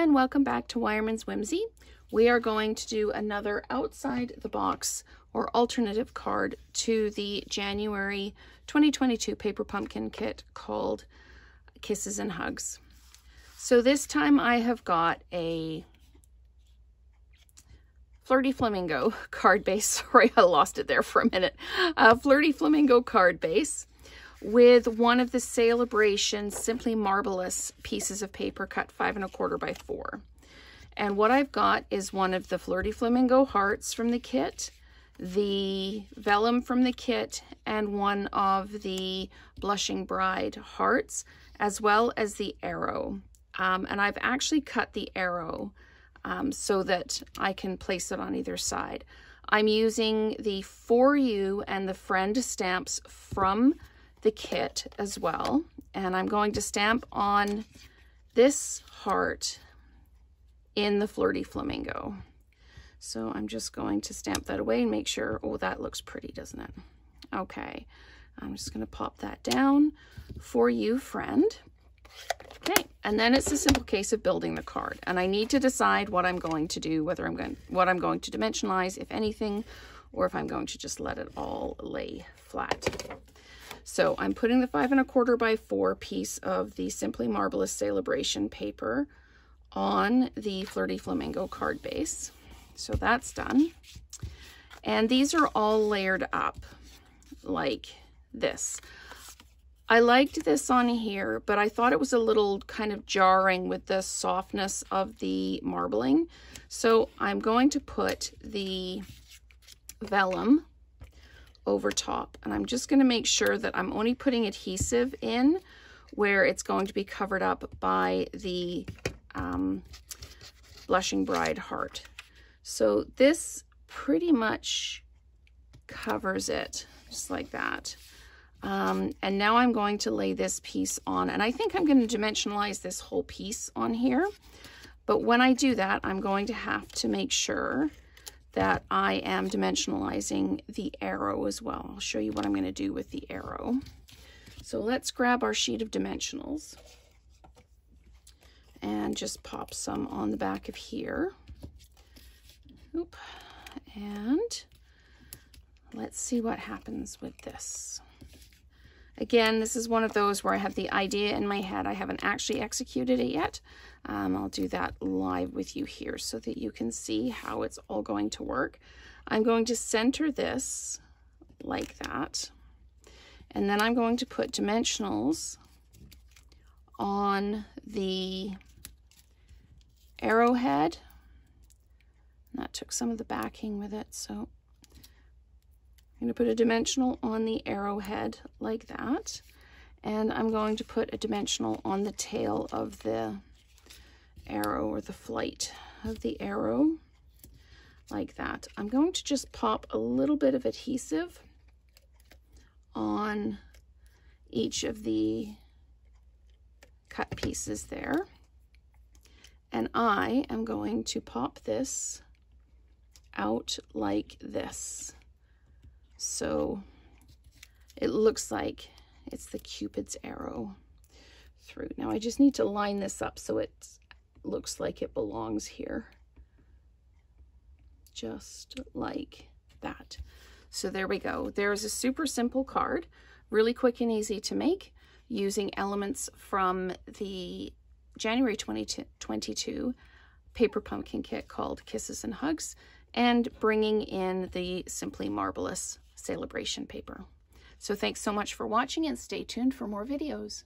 and welcome back to Wireman's Whimsy. We are going to do another outside the box or alternative card to the January 2022 paper pumpkin kit called Kisses and Hugs. So this time I have got a Flirty Flamingo card base. Sorry, I lost it there for a minute. A Flirty Flamingo card base with one of the Celebration Simply Marvelous pieces of paper cut 5 1/4 by 4. And what I've got is one of the Flirty Flamingo hearts from the kit, the vellum from the kit, and one of the Blushing Bride hearts, as well as the arrow. And I've actually cut the arrow so that I can place it on either side. I'm using the For You and the Friend stamps from the kit as well, and I'm going to stamp on this heart in the Flirty Flamingo. So I'm just going to stamp that away and make sure, oh, that looks pretty, doesn't it? Okay, I'm just going to pop that down. For You, Friend. Okay, and then it's a simple case of building the card, and I need to decide what I'm going to do, what I'm going to dimensionalize, if anything, or if I'm going to just let it all lay flat. So I'm putting the 5 1/4 by 4 piece of the Simply Marvelous Celebration paper on the Flirty Flamingo card base. So that's done. And these are all layered up like this. I liked this on here, but I thought it was a little kind of jarring with the softness of the marbling. So I'm going to put the vellum over top, and I'm just going to make sure that I'm only putting adhesive in where it's going to be covered up by the Blushing Bride heart. So this pretty much covers it just like that. And now I'm going to lay this piece on, and I think I'm going to dimensionalize this whole piece on here, but when I do that, I'm going to have to make sure that I am dimensionalizing the arrow as well. I'll show you what I'm going to do with the arrow. So let's grab our sheet of dimensionals and just pop some on the back of here. Oop. And let's see what happens with this. Again, this is one of those where I have the idea in my head. I haven't actually executed it yet. I'll do that live with you here so that you can see how it's all going to work. I'm going to center this like that. And then I'm going to put dimensionals on the arrowhead. And that took some of the backing with it, so I'm going to put a dimensional on the arrowhead like that, and I'm going to put a dimensional on the tail of the arrow, or the flight of the arrow like that. I'm going to just pop a little bit of adhesive on each of the cut pieces there, and I am going to pop this out like this. So it looks like it's the Cupid's arrow through. Now I just need to line this up so it looks like it belongs here. Just like that. So there we go. There's a super simple card, really quick and easy to make, using elements from the January 2022 paper pumpkin kit called Kisses and Hugs, and bringing in the Simply Marvelous Celebration paper. So thanks so much for watching, and stay tuned for more videos.